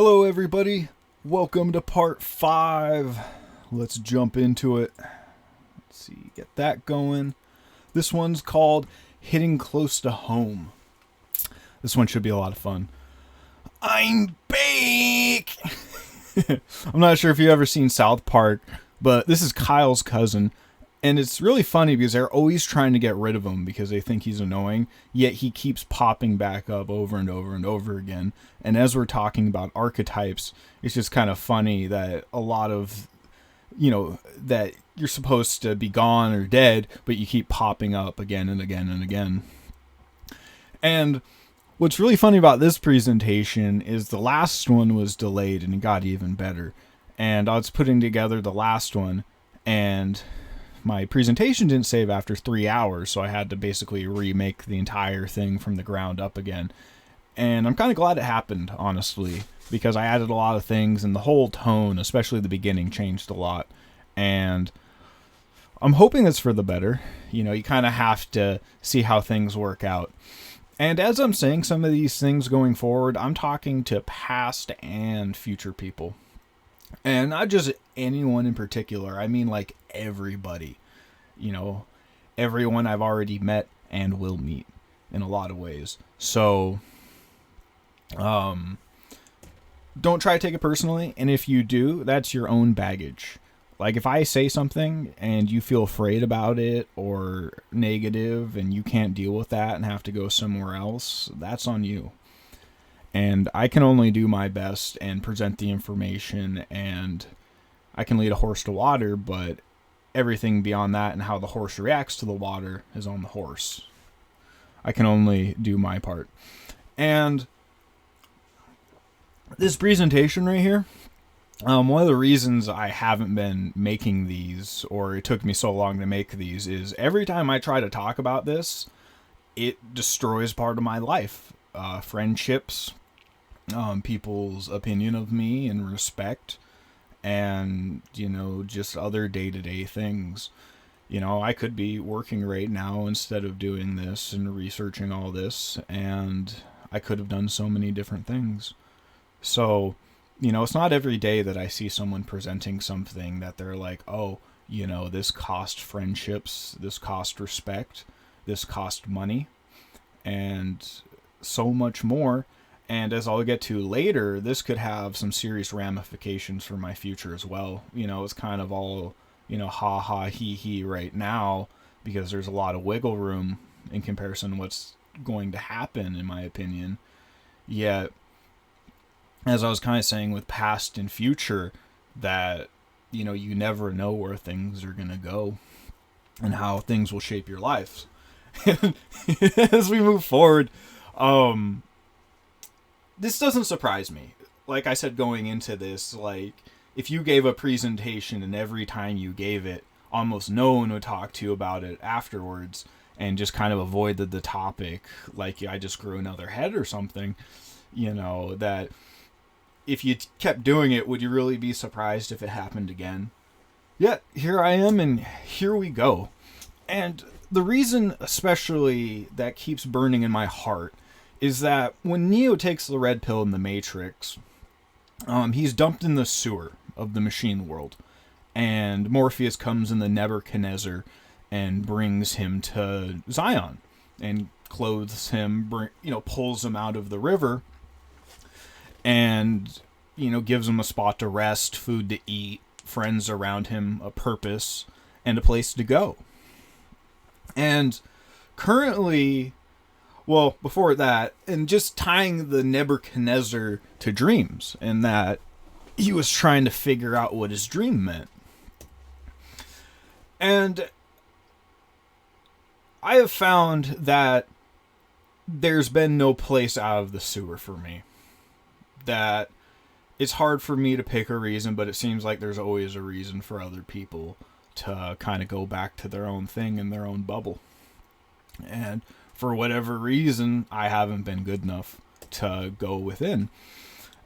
Hello, everybody. Welcome to part 5. Let's jump into it. Let's see, get that going. This one's called Hitting Close to Home. This one should be a lot of fun. I'm back! I'm not sure if you've ever seen South Park, but this is Kyle's cousin. And it's really funny because they're always trying to get rid of him because they think he's annoying, yet he keeps popping back up over and over and over again. And as we're talking about archetypes, it's just kind of funny that a lot of, that you're supposed to be gone or dead, but you keep popping up again and again and again. And what's really funny about this presentation is the last one was delayed and it got even better. And I was putting together the last one, and my presentation didn't save after 3 hours, so I had to basically remake the entire thing from the ground up again. And I'm kind of glad it happened, honestly, because I added a lot of things, and the whole tone, especially the beginning, changed a lot. And I'm hoping it's for the better. You kind of have to see how things work out. And as I'm saying some of these things going forward, I'm talking to past and future people. And not just anyone in particular. I mean, like, everybody. Everyone I've already met and will meet in a lot of ways. So, don't try to take it personally. And if you do, that's your own baggage. Like, if I say something and you feel afraid about it or negative and you can't deal with that and have to go somewhere else, that's on you. And I can only do my best and present the information, and I can lead a horse to water, but everything beyond that and how the horse reacts to the water is on the horse. I can only do my part. And this presentation right here, one of the reasons I haven't been making these, or it took me so long to make these, is every time I try to talk about this, it destroys part of my life. Friendships, people's opinion of me and respect, and, just other day-to-day things. I could be working right now instead of doing this and researching all this, and I could have done so many different things. So, it's not every day that I see someone presenting something that they're like, oh, this cost friendships, this cost respect, this cost money, and so much more. And as I'll get to later, this could have some serious ramifications for my future as well. It's kind of all, ha ha he he right now, because there's a lot of wiggle room in comparison to what's going to happen, in my opinion. Yet, as I was kind of saying with past and future, that, you never know where things are going to go and how things will shape your lives. As we move forward, this doesn't surprise me. Like I said going into this, like, if you gave a presentation and every time you gave it, almost no one would talk to you about it afterwards and just kind of avoided the topic, like I just grew another head or something, that if you kept doing it, would you really be surprised if it happened again? Yet, here I am, and here we go. And the reason especially that keeps burning in my heart is that when Neo takes the red pill in the Matrix, he's dumped in the sewer of the machine world, and Morpheus comes in the Nebuchadnezzar and brings him to Zion and clothes him, pulls him out of the river, and gives him a spot to rest, food to eat, friends around him, a purpose, and a place to go. And currently, well, before that, and just tying the Nebuchadnezzar to dreams, and that he was trying to figure out what his dream meant. And I have found that there's been no place out of the sewer for me. That it's hard for me to pick a reason, but it seems like there's always a reason for other people to kind of go back to their own thing in their own bubble. And for whatever reason, I haven't been good enough to go within.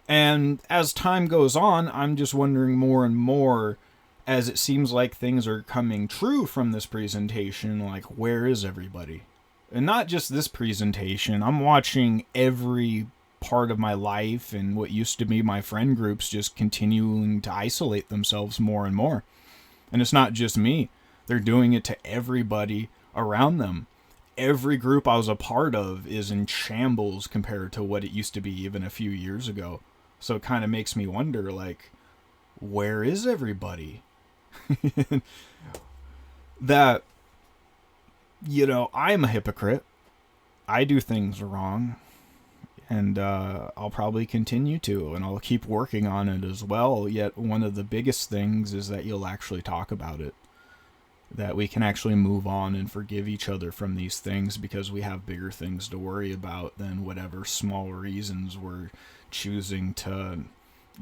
And as time goes on, I'm just wondering more and more, as it seems like things are coming true from this presentation, like, where is everybody? And not just this presentation, I'm watching every part of my life and what used to be my friend groups just continuing to isolate themselves more and more. And it's not just me. They're doing it to everybody around them. Every group I was a part of is in shambles compared to what it used to be even a few years ago. So it kind of makes me wonder, like, where is everybody? That, I'm a hypocrite. I do things wrong. And I'll probably continue to, and I'll keep working on it as well. Yet one of the biggest things is that you'll actually talk about it. That we can actually move on and forgive each other from these things because we have bigger things to worry about than whatever small reasons we're choosing to,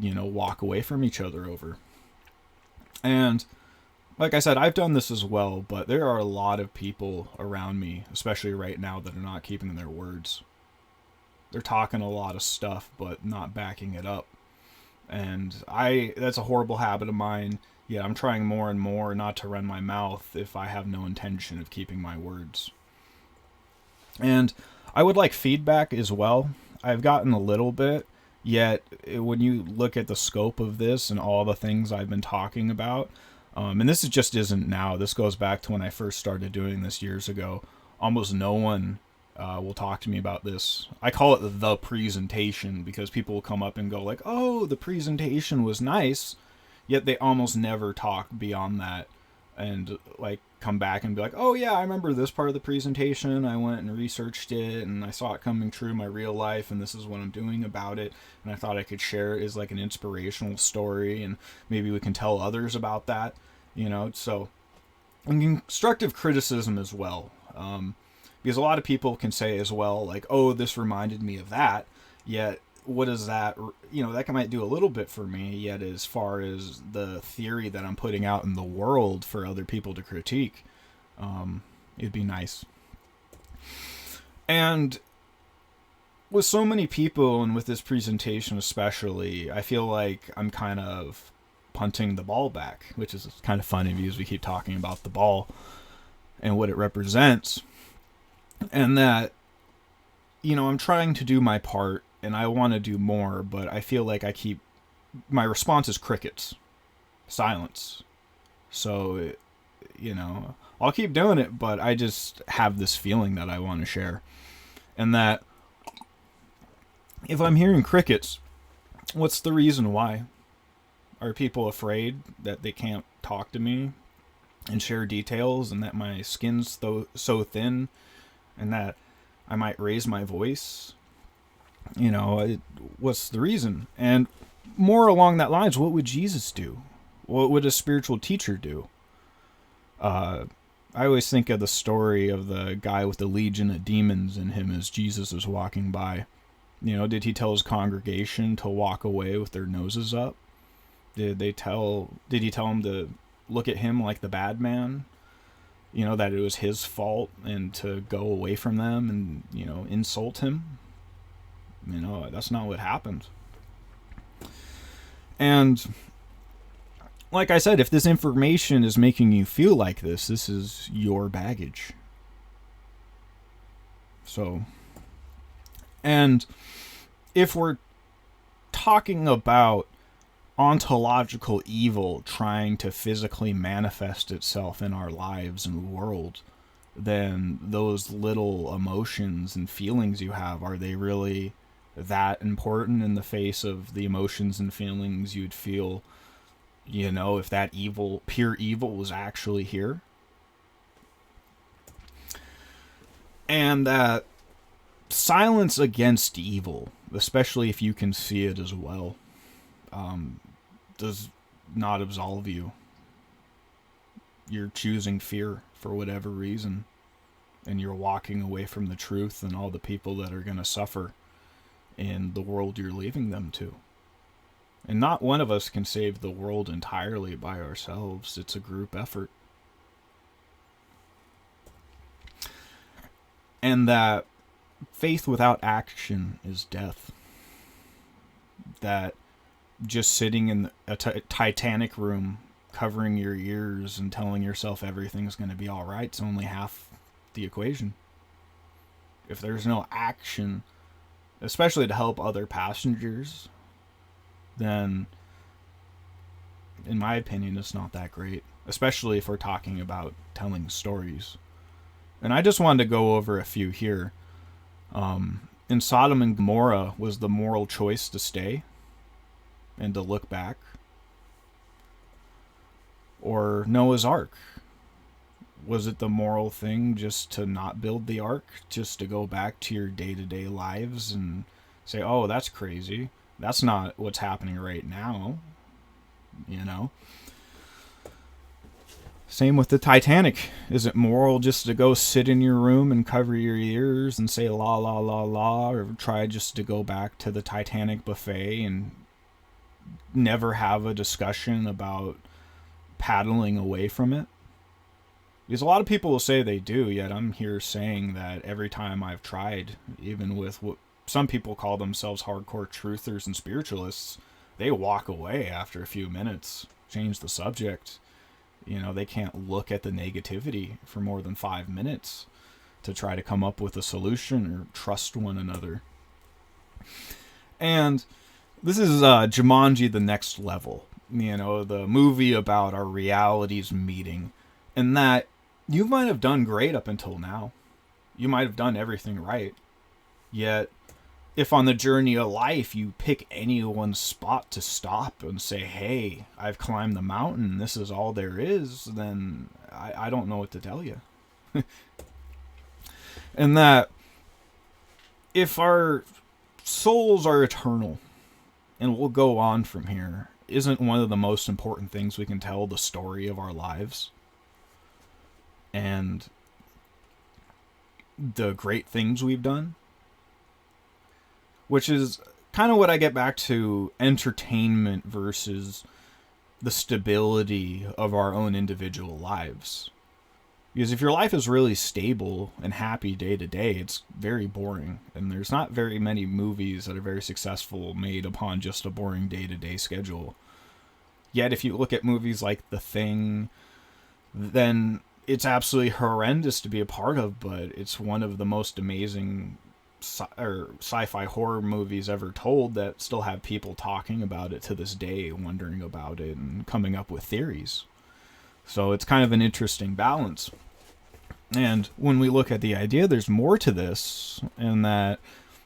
walk away from each other over. And like I said, I've done this as well, but there are a lot of people around me, especially right now, that are not keeping their words. They're talking a lot of stuff, but not backing it up. And that's a horrible habit of mine. Yeah, I'm trying more and more not to run my mouth if I have no intention of keeping my words. And I would like feedback as well. I've gotten a little bit, yet when you look at the scope of this and all the things I've been talking about, and this just isn't now. This goes back to when I first started doing this years ago. Almost no one will talk to me about this. I call it the presentation because people will come up and go like, oh, the presentation was nice. Yet they almost never talk beyond that and like come back and be like, oh yeah, I remember this part of the presentation. I went and researched it and I saw it coming true in my real life and this is what I'm doing about it. And I thought I could share it as like an inspirational story and maybe we can tell others about that, So, and constructive criticism as well. Because a lot of people can say as well, like, oh, this reminded me of that. Yet, what is that? That might do a little bit for me. Yet, as far as the theory that I'm putting out in the world for other people to critique, it'd be nice. And with so many people, and with this presentation especially, I feel like I'm kind of punting the ball back, which is kind of funny because we keep talking about the ball and what it represents. And that, I'm trying to do my part and I want to do more, but I feel like my response is crickets, silence. So, I'll keep doing it, but I just have this feeling that I want to share. And that if I'm hearing crickets, what's the reason why? Are people afraid that they can't talk to me and share details and that my skin's so thin and that I might raise my voice? What's the reason? And more along that lines, what would Jesus do? What would a spiritual teacher do? I always think of the story of the guy with the legion of demons in him as Jesus is walking by. Did he tell his congregation to walk away with their noses up? Did he tell them to look at him like the bad man? That it was his fault and to go away from them and, insult him? That's not what happened. And like I said, if this information is making you feel like this is your baggage. So, and if we're talking about ontological evil trying to physically manifest itself in our lives and the world, then those little emotions and feelings you have, are they really that important in the face of the emotions and feelings you'd feel, if that pure evil was actually here? And that silence against evil, especially if you can see it as well, does not absolve you. You're choosing fear for whatever reason, and you're walking away from the truth and all the people that are going to suffer in the world you're leaving them to. And not one of us can save the world entirely by ourselves. It's a group effort. And that faith without action is death. That just sitting in a Titanic room, covering your ears and telling yourself everything's going to be all right, it's only half the equation. If there's no action, especially to help other passengers, then in my opinion it's not that great, especially if we're talking about telling stories. And I just wanted to go over a few here. In Sodom and Gomorrah, was the moral choice to stay and to look back? Or Noah's Ark? Was it the moral thing just to not build the ark, just to go back to your day-to-day lives and say, oh, that's crazy. That's not what's happening right now. You know? Same with the Titanic. Is it moral just to go sit in your room and cover your ears and say la la la la, or try just to go back to the Titanic buffet and never have a discussion about paddling away from it? Because a lot of people will say they do, yet I'm here saying that every time I've tried, even with what some people call themselves hardcore truthers and spiritualists, they walk away after a few minutes, change the subject. You know, they can't look at the negativity for more than 5 minutes to try to come up with a solution or trust one another. And this is Jumanji: The Next Level. You know, the movie about our realities meeting. And that you might have done great up until now. You might have done everything right. Yet, if on the journey of life you pick any one spot to stop and say, hey, I've climbed the mountain, this is all there is, then I don't know what to tell you. And that if our souls are eternal and we'll go on from here, isn't one of the most important things we can tell the story of our lives? And the great things we've done? Which is kind of what I get back to entertainment versus the stability of our own individual lives. Because if your life is really stable and happy day to day, it's very boring. And there's not very many movies that are very successful made upon just a boring day to day schedule. Yet if you look at movies like The Thing, then it's absolutely horrendous to be a part of, but it's one of the most amazing sci-fi horror movies ever told that still have people talking about it to this day, wondering about it and coming up with theories. So it's kind of an interesting balance. And when we look at the idea, there's more to this, and that,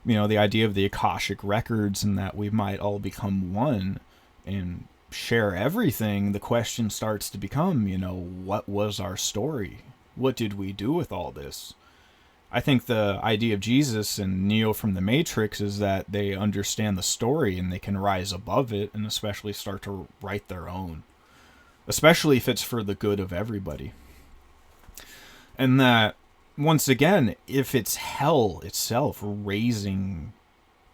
you know, the idea of the Akashic records and that we might all become one and share everything, the question starts to become, you know, what was our story? What did we do with all this? I think the idea of Jesus and Neo from the Matrix is that they understand the story and they can rise above it and especially start to write their own. Especially if it's for the good of everybody. And that, once again, if it's hell itself raising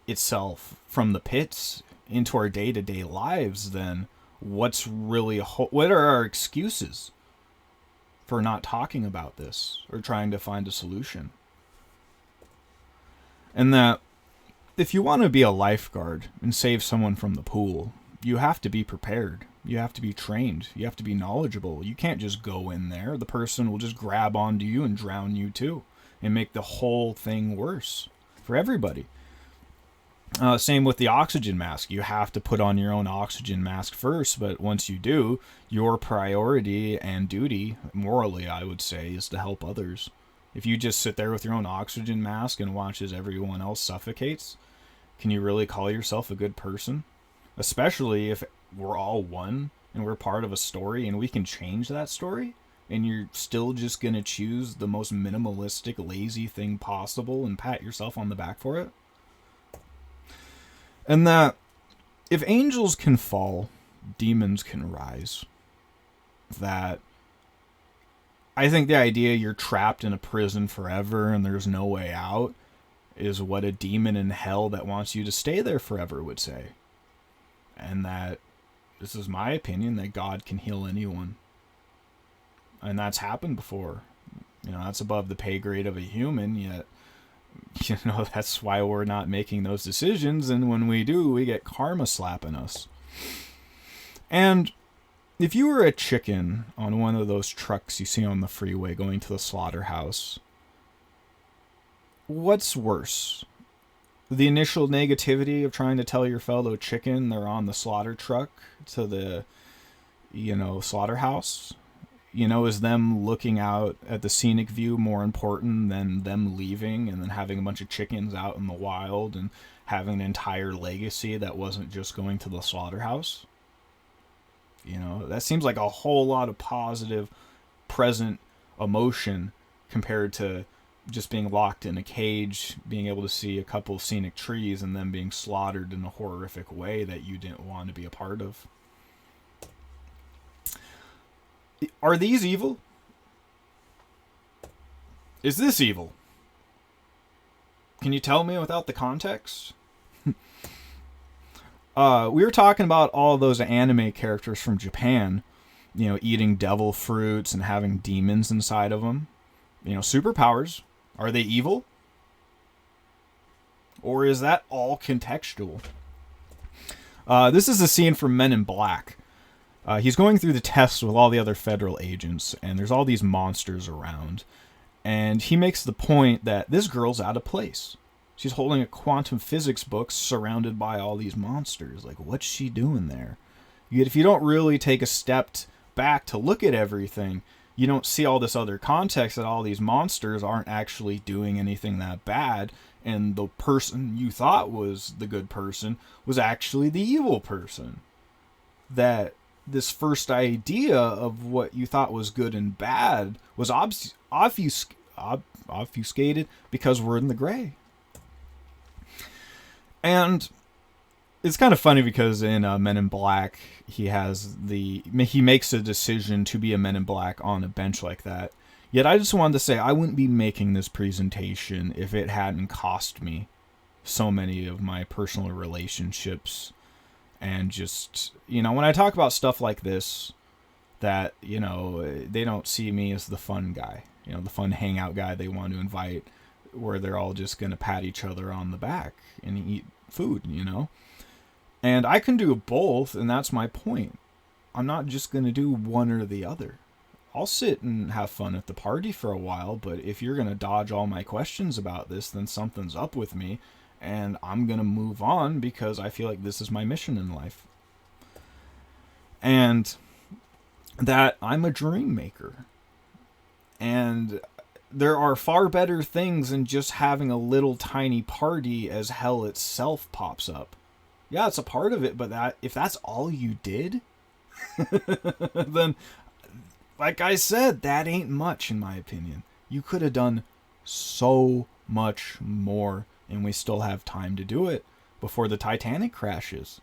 itself from the pits into our day-to-day lives, then what's really what are our excuses for not talking about this or trying to find a solution? And that if you want to be a lifeguard and save someone from the pool, you have to be prepared. You have to be trained. You have to be knowledgeable. You can't just go in there. The person will just grab onto you and drown you too and make the whole thing worse for everybody. Same with the oxygen mask. You have to put on your own oxygen mask first, but once you do, your priority and duty, morally I would say, is to help others. If you just sit there with your own oxygen mask and watch as everyone else suffocates, can you really call yourself a good person? Especially if we're all one and we're part of a story and we can change that story, and you're still just going to choose the most minimalistic, lazy thing possible and pat yourself on the back for it? And that if angels can fall, demons can rise. That I think the idea you're trapped in a prison forever and there's no way out is what a demon in hell that wants you to stay there forever would say. And that, this is my opinion, that God can heal anyone. And that's happened before. You know, that's above the pay grade of a human, yet, you know, that's why we're not making those decisions, and when we do, we get karma slapping us. And if you were a chicken on one of those trucks you see on the freeway going to the slaughterhouse, what's worse? the initial negativity of trying to tell your fellow chicken they're on the slaughter truck to the, slaughterhouse, is them looking out at the scenic view more important than them leaving and then having a bunch of chickens out in the wild and having an entire legacy that wasn't just going to the slaughterhouse? That seems like a whole lot of positive present emotion compared to just being locked in a cage, being able to see a couple of scenic trees and then being slaughtered in a horrific way that you didn't want to be a part of. Are these evil? Is this evil? Can you tell me without the context? We were talking about all those anime characters from Japan, eating devil fruits and having demons inside of them. Superpowers. Are they evil? Or is that all contextual? This is a scene from Men in Black. He's going through the tests with all the other federal agents, and there's all these monsters around. And he makes the point that this girl's out of place. She's holding a quantum physics book surrounded by all these monsters. Like, what's she doing there? Yet if you don't really take a step back to look at everything, you don't see all this other context that all these monsters aren't actually doing anything that bad, and the person you thought was the good person was actually the evil person. That this first idea of what you thought was good and bad was obfuscated because we're in the gray. And it's kind of funny because in Men in Black, he makes a decision to be a Men in Black on a bench like that. Yet I just wanted to say I wouldn't be making this presentation if it hadn't cost me so many of my personal relationships. And just, when I talk about stuff like this, that, they don't see me as the fun guy, the fun hangout guy they want to invite, where they're all just going to pat each other on the back and eat food, And I can do both, and that's my point. I'm not just going to do one or the other. I'll sit and have fun at the party for a while, but if you're going to dodge all my questions about this, then something's up with me, and I'm going to move on because I feel like this is my mission in life. And that I'm a dream maker. And there are far better things than just having a little tiny party as hell itself pops up. Yeah, it's a part of it, but if that's all you did, then, like I said, that ain't much in my opinion. You could have done so much more, and we still have time to do it before the Titanic crashes.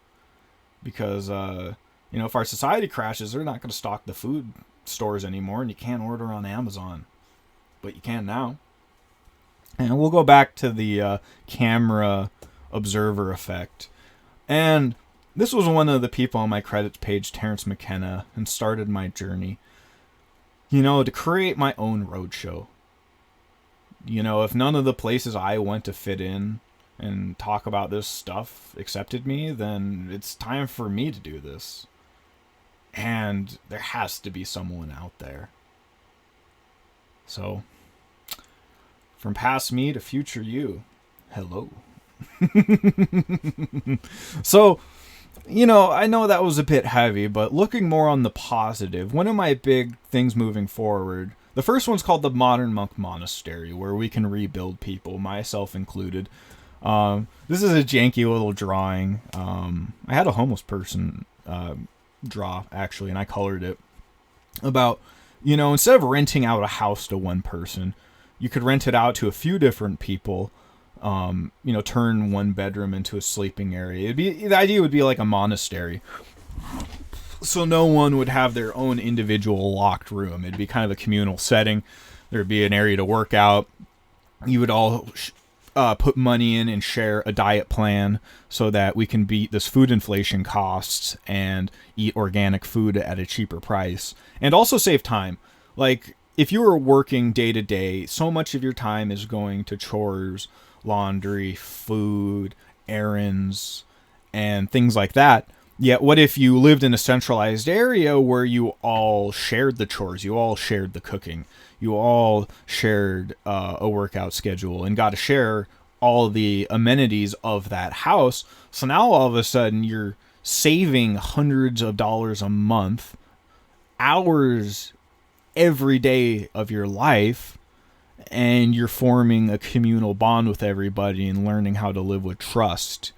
Because, if our society crashes, they're not going to stock the food stores anymore, and you can't order on Amazon. But you can now. And we'll go back to the camera observer effect. And this was one of the people on my credits page, Terrence McKenna, and started my journey, to create my own roadshow. If none of the places I went to fit in and talk about this stuff accepted me, then it's time for me to do this. And there has to be someone out there. So, from past me to future you, hello. So, I know that was a bit heavy, but looking more on the positive, one of my big things moving forward, the first one's called the Modern Monk Monastery, where we can rebuild people, myself included. This is a janky little drawing. I had a homeless person draw, actually, and I colored it. About, instead of renting out a house to one person, you could rent it out to a few different people. Turn one bedroom into a sleeping area. The idea would be like a monastery. So no one would have their own individual locked room. It'd be kind of a communal setting. There'd be an area to work out. You would all put money in and share a diet plan so that we can beat this food inflation costs and eat organic food at a cheaper price. And also save time. Like, if you were working day to day, so much of your time is going to chores, laundry, food, errands, and things like that. Yet, what if you lived in a centralized area where you all shared the chores, you all shared the cooking, you all shared a workout schedule, and got to share all the amenities of that house. So now all of a sudden you're saving hundreds of dollars a month, hours every day of your life, and you're forming a communal bond with everybody and learning how to live with trust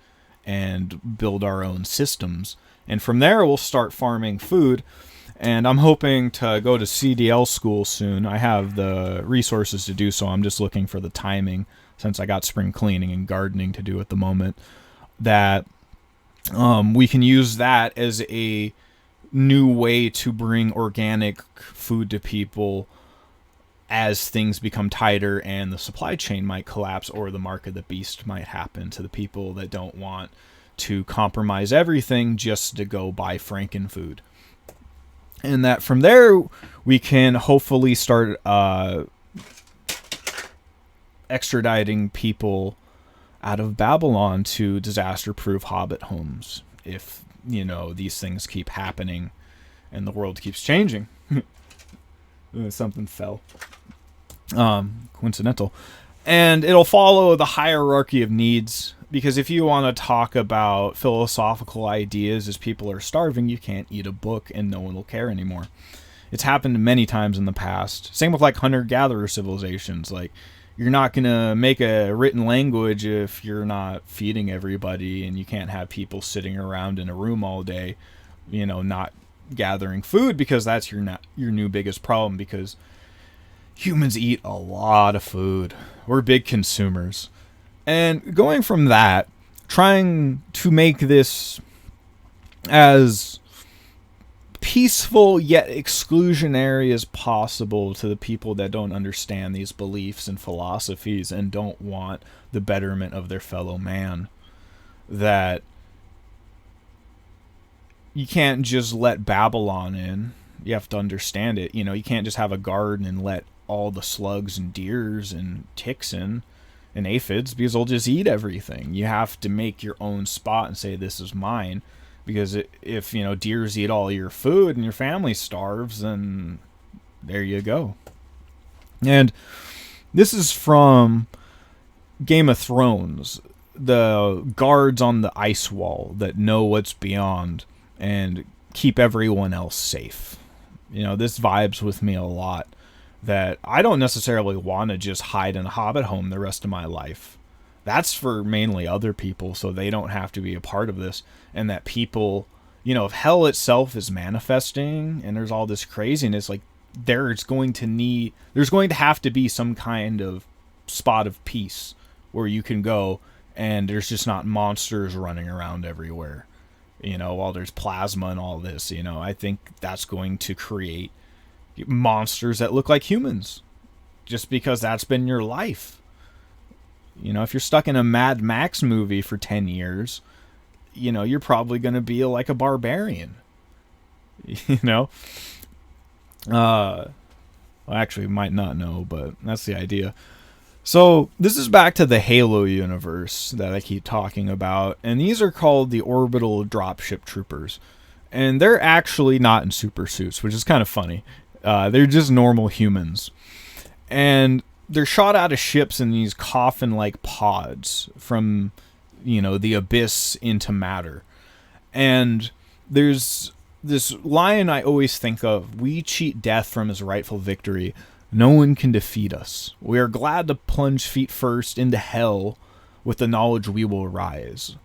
and build our own systems. And from there, we'll start farming food. And I'm hoping to go to CDL school soon. I have the resources to do so. I'm just looking for the timing, since I got spring cleaning and gardening to do at the moment, that we can use that as a new way to bring organic food to people as things become tighter and the supply chain might collapse, or the mark of the beast might happen to the people that don't want to compromise everything just to go buy Frankenfood. And that from there we can hopefully start extraditing people out of Babylon to disaster-proof hobbit homes if, these things keep happening and the world keeps changing. Something fell. Coincidental. And it'll follow the hierarchy of needs, because if you want to talk about philosophical ideas as people are starving, you can't eat a book and no one will care anymore. It's happened many times in the past. Same with like hunter-gatherer civilizations. Like, you're not going to make a written language if you're not feeding everybody, and you can't have people sitting around in a room all day, not gathering food, because that's your new biggest problem, because humans eat a lot of food. We're big consumers. And going from that, trying to make this as peaceful yet exclusionary as possible to the people that don't understand these beliefs and philosophies and don't want the betterment of their fellow man. That you can't just let Babylon in. You have to understand it. You can't just have a garden and let all the slugs and deers and ticks in and aphids, because they'll just eat everything. You have to make your own spot and say, this is mine. Because if deers eat all your food and your family starves, then there you go. And this is from Game of Thrones. The guards on the ice wall that know what's beyond and keep everyone else safe. This vibes with me a lot. That I don't necessarily want to just hide in a hobbit home the rest of my life. That's for mainly other people, so they don't have to be a part of this. And that people, if hell itself is manifesting and there's all this craziness, like there's going to have to be some kind of spot of peace where you can go and there's just not monsters running around everywhere. While there's plasma and all this, I think that's going to create monsters that look like humans, just because that's been your life. If you're stuck in a Mad Max movie for 10 years, you're probably going to be like a barbarian. Actually, you might not know, but that's the idea. So this is back to the Halo universe that I keep talking about, and these are called the orbital dropship troopers, and they're actually not in super suits, which is kind of funny. They're just normal humans. And they're shot out of ships in these coffin-like pods from, the abyss into matter. And there's this line I always think of: we cheat death from his rightful victory. No one can defeat us. We are glad to plunge feet first into hell with the knowledge we will rise.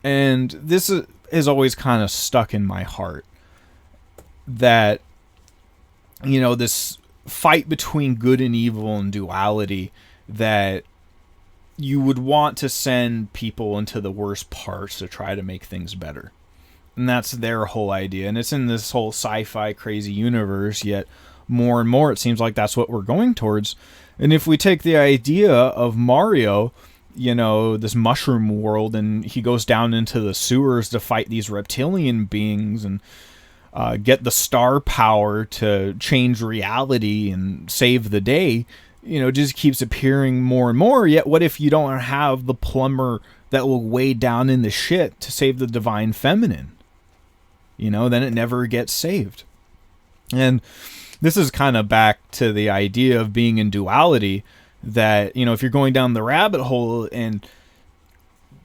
And this is always kind of stuck in my heart. That this fight between good and evil and duality, that you would want to send people into the worst parts to try to make things better. And that's their whole idea. And it's in this whole sci-fi crazy universe, yet more and more it seems like that's what we're going towards. And if we take the idea of Mario, this mushroom world, and he goes down into the sewers to fight these reptilian beings and get the star power to change reality and save the day, just keeps appearing more and more. Yet what if you don't have the plumber that will wade down in the shit to save the divine feminine? Then it never gets saved. And this is kind of back to the idea of being in duality, that, if you're going down the rabbit hole and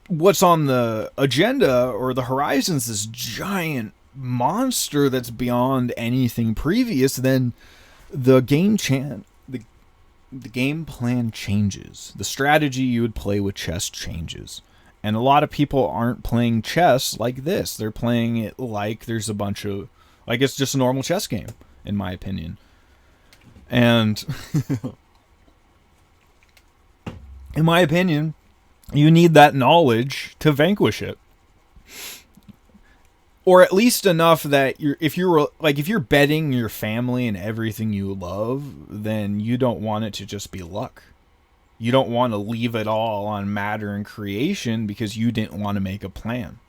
what's on the agenda or the horizon is this giant monster that's beyond anything previous, then the game plan changes. The strategy you would play with chess changes. And a lot of people aren't playing chess like this. They're playing it like there's a bunch of, like it's just a normal chess game, in my opinion. And in my opinion, you need that knowledge to vanquish it. Or at least enough that if you're betting your family and everything you love, then you don't want it to just be luck. You don't want to leave it all on matter and creation because you didn't want to make a plan.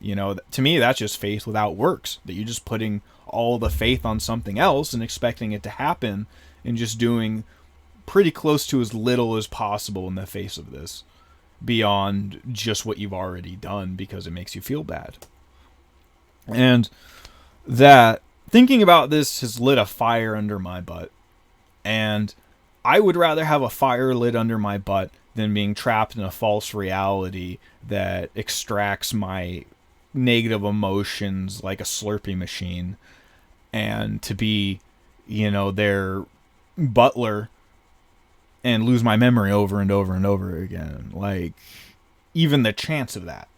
To me, that's just faith without works. That you're just putting all the faith on something else and expecting it to happen and just doing pretty close to as little as possible in the face of this, beyond just what you've already done because it makes you feel bad. And that thinking about this has lit a fire under my butt. And I would rather have a fire lit under my butt than being trapped in a false reality that extracts my negative emotions like a Slurpee machine, and to be, their butler and lose my memory over and over and over again. Like, even the chance of that.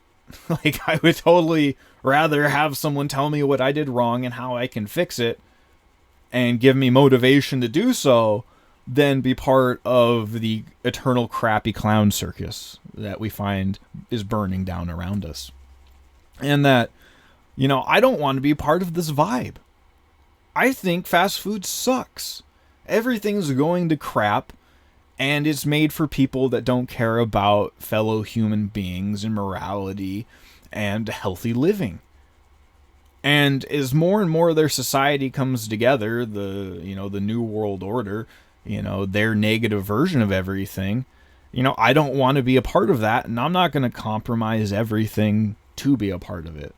Like, I would totally rather have someone tell me what I did wrong and how I can fix it and give me motivation to do so than be part of the eternal crappy clown circus that we find is burning down around us. And that, I don't want to be part of this vibe. I think fast food sucks. Everything's going to crap. And it's made for people that don't care about fellow human beings and morality and healthy living. And as more and more of their society comes together, the New World Order, their negative version of everything, I don't want to be a part of that, and I'm not going to compromise everything to be a part of it.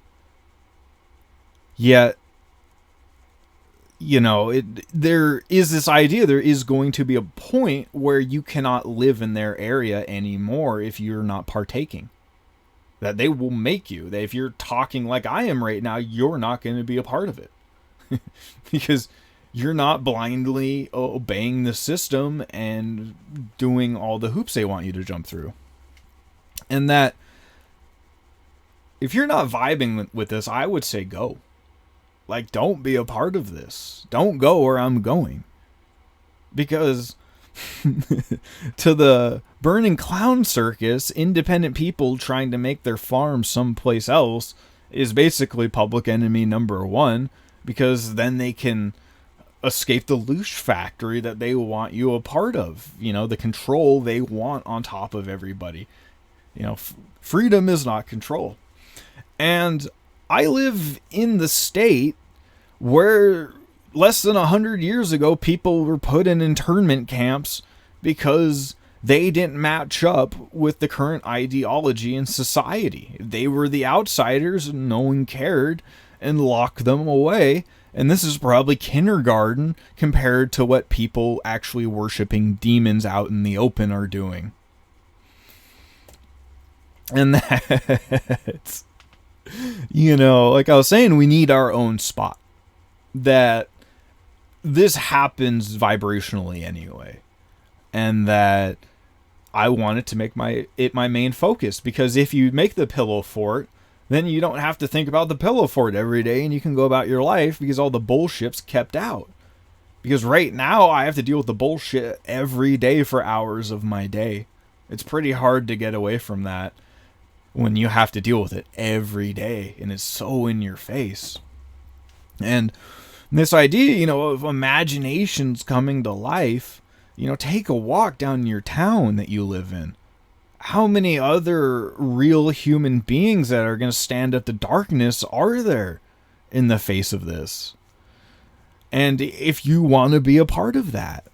Yet, there is this idea, there is going to be a point where you cannot live in their area anymore if you're not partaking. That they will make you. That if you're talking like I am right now, you're not going to be a part of it. Because you're not blindly obeying the system and doing all the hoops they want you to jump through. And that if you're not vibing with this, I would say go. Like, don't be a part of this. Don't go where I'm going. Because to the burning clown circus, independent people trying to make their farm someplace else is basically public enemy number one, because then they can escape the loosh factory that they want you a part of. The control they want on top of everybody. Freedom is not control. And I live in the state where less than 100 years ago, people were put in internment camps because they didn't match up with the current ideology in society. They were the outsiders and no one cared, and locked them away. And this is probably kindergarten compared to what people actually worshiping demons out in the open are doing. And that's, like I was saying, we need our own spot. That this happens vibrationally anyway. And that I wanted to make it my main focus. Because if you make the pillow fort, then you don't have to think about the pillow fort every day, and you can go about your life because all the bullshit's kept out. Because right now I have to deal with the bullshit every day for hours of my day. It's pretty hard to get away from that when you have to deal with it every day, and it's so in your face. And this idea, of imaginations coming to life, take a walk down your town that you live in. How many other real human beings that are going to stand up to darkness are there in the face of this? And if you want to be a part of that.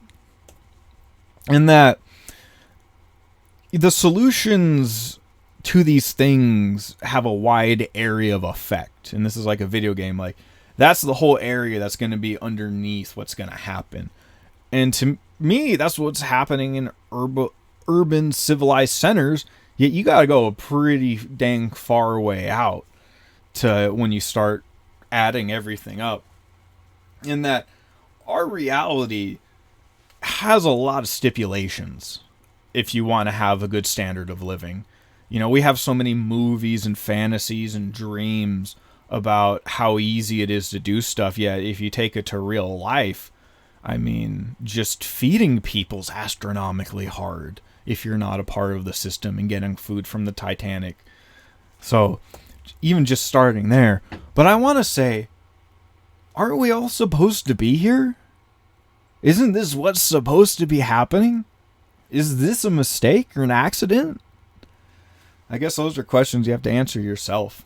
And that the solutions to these things have a wide area of effect. And this is like a video game. Like, that's the whole area that's going to be underneath what's going to happen. And to me, that's what's happening in urban civilized centers. Yet you got to go a pretty dang far way out to when you start adding everything up. In that our reality has a lot of stipulations if you want to have a good standard of living. You know, we have so many movies and fantasies and dreams about how easy it is to do stuff. Yet if you take it to real life, I mean, just feeding people's astronomically hard if you're not a part of the system and getting food from the Titanic. So even just starting there. But I want to say, aren't we all supposed to be here? Isn't this what's supposed to be happening? Is this a mistake or an accident? I guess those are questions you have to answer yourself.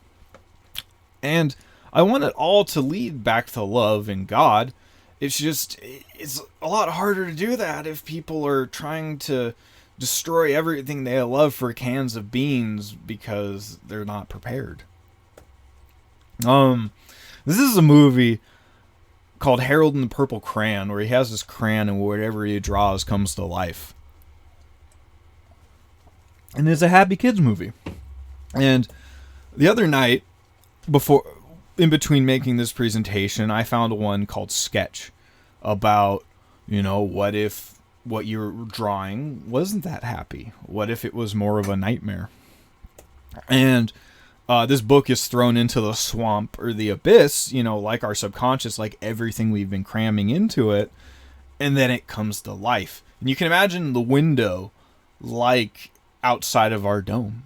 And I want it all to lead back to love and God. It's just, it's a lot harder to do that if people are trying to destroy everything they love for cans of beans because they're not prepared. This is a movie called Harold and the Purple Crayon, where he has this crayon and whatever he draws comes to life. And it's a happy kids movie. And the other night, in between making this presentation, I found one called Sketch about, what if what you were drawing wasn't that happy? What if it was more of a nightmare? And this book is thrown into the swamp or the abyss, like our subconscious, like everything we've been cramming into it. And then it comes to life. And you can imagine the window like outside of our dome.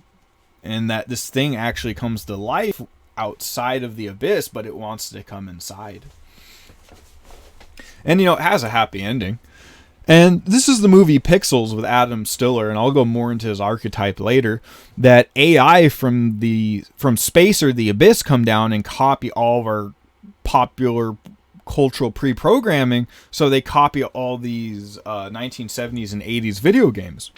And that this thing actually comes to life outside of the abyss, but it wants to come inside. And, it has a happy ending. And this is the movie Pixels with Adam Stiller, and I'll go more into his archetype later, that AI from space or the abyss come down and copy all of our popular cultural pre-programming, so they copy all these 1970s and 80s video games.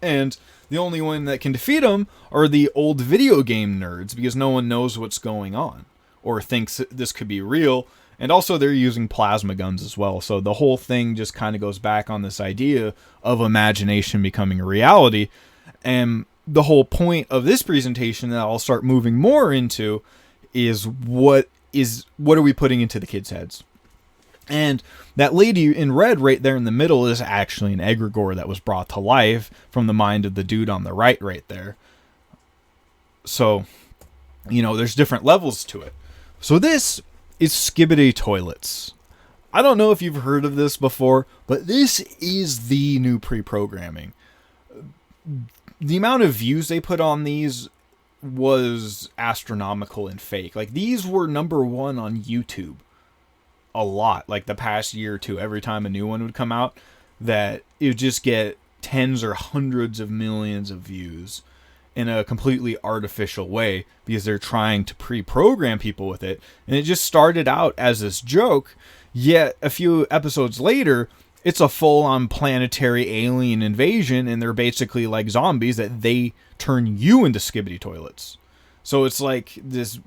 And the only one that can defeat them are the old video game nerds, because no one knows what's going on or thinks this could be real. And also they're using plasma guns as well. So the whole thing just kind of goes back on this idea of imagination becoming a reality. And the whole point of this presentation that I'll start moving more into is what are we putting into the kids' heads? And that lady in red right there in the middle is actually an egregore that was brought to life from the mind of the dude on the right there. So, there's different levels to it. So this is Skibidi Toilets. I don't know if you've heard of this before, but this is the new pre-programming. The amount of views they put on these was astronomical and fake. Like, these were number one on YouTube a lot, like the past year or two. Every time a new one would come out, that it would just get tens or hundreds of millions of views in a completely artificial way, because they're trying to pre-program people with it. And it just started out as this joke, yet a few episodes later, it's a full-on planetary alien invasion, and they're basically like zombies that they turn you into Skibidi Toilets. So it's like this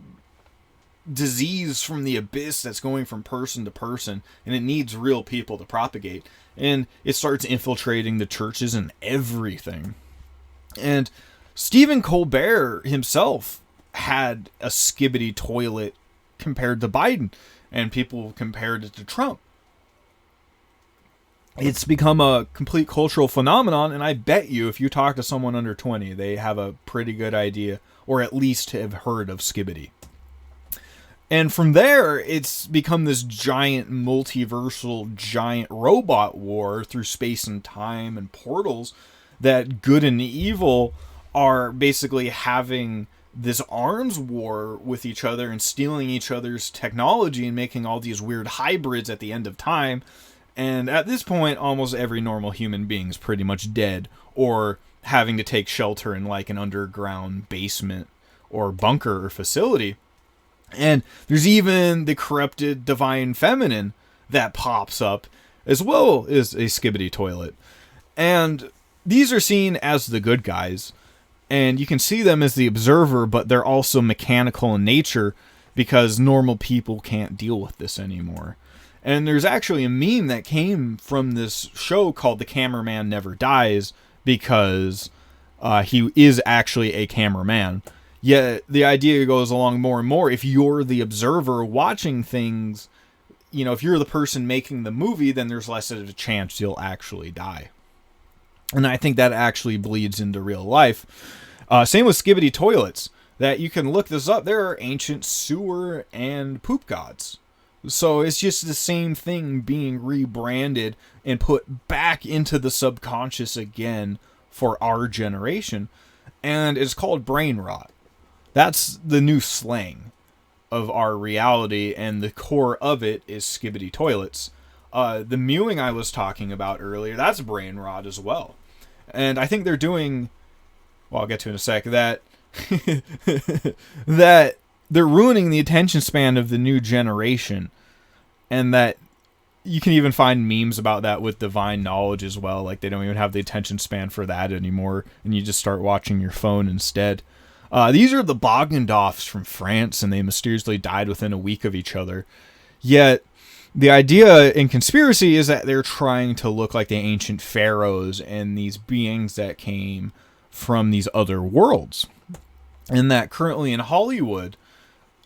disease from the abyss that's going from person to person, and it needs real people to propagate. And it starts infiltrating the churches and everything. And Stephen Colbert himself had a Skibidi toilet compared to Biden, and people compared it to Trump. It's become a complete cultural phenomenon, and I bet you if you talk to someone under 20, they have a pretty good idea, or at least have heard of Skibidi. And from there, it's become this giant multiversal giant robot war through space and time and portals, that good and evil are basically having this arms war with each other and stealing each other's technology and making all these weird hybrids at the end of time. And at this point, almost every normal human being is pretty much dead, or having to take shelter in like an underground basement or bunker or facility. And there's even the corrupted divine feminine that pops up, as well as a Skibidi toilet. And these are seen as the good guys, and you can see them as the observer, but they're also mechanical in nature, because normal people can't deal with this anymore. And there's actually a meme that came from this show called The Cameraman Never Dies, because he is actually a cameraman. Yet the idea goes along more and more. If you're the observer watching things, if you're the person making the movie, then there's less of a chance you'll actually die. And I think that actually bleeds into real life. Same with skibbity toilets. That you can look this up. There are ancient sewer and poop gods. So it's just the same thing being rebranded and put back into the subconscious again for our generation. And it's called brain rot. That's the new slang of our reality, and the core of it is skibbity toilets. The mewing I was talking about earlier, that's brain rot as well. And I think they're doing, well, I'll get to in a sec, that that they're ruining the attention span of the new generation, and that you can even find memes about that with divine knowledge as well. Like, they don't even have the attention span for that anymore, and you just start watching your phone instead. These are the Boggendorfs from France, and they mysteriously died within a week of each other. Yet, the idea in conspiracy is that they're trying to look like the ancient pharaohs and these beings that came from these other worlds. And that currently in Hollywood,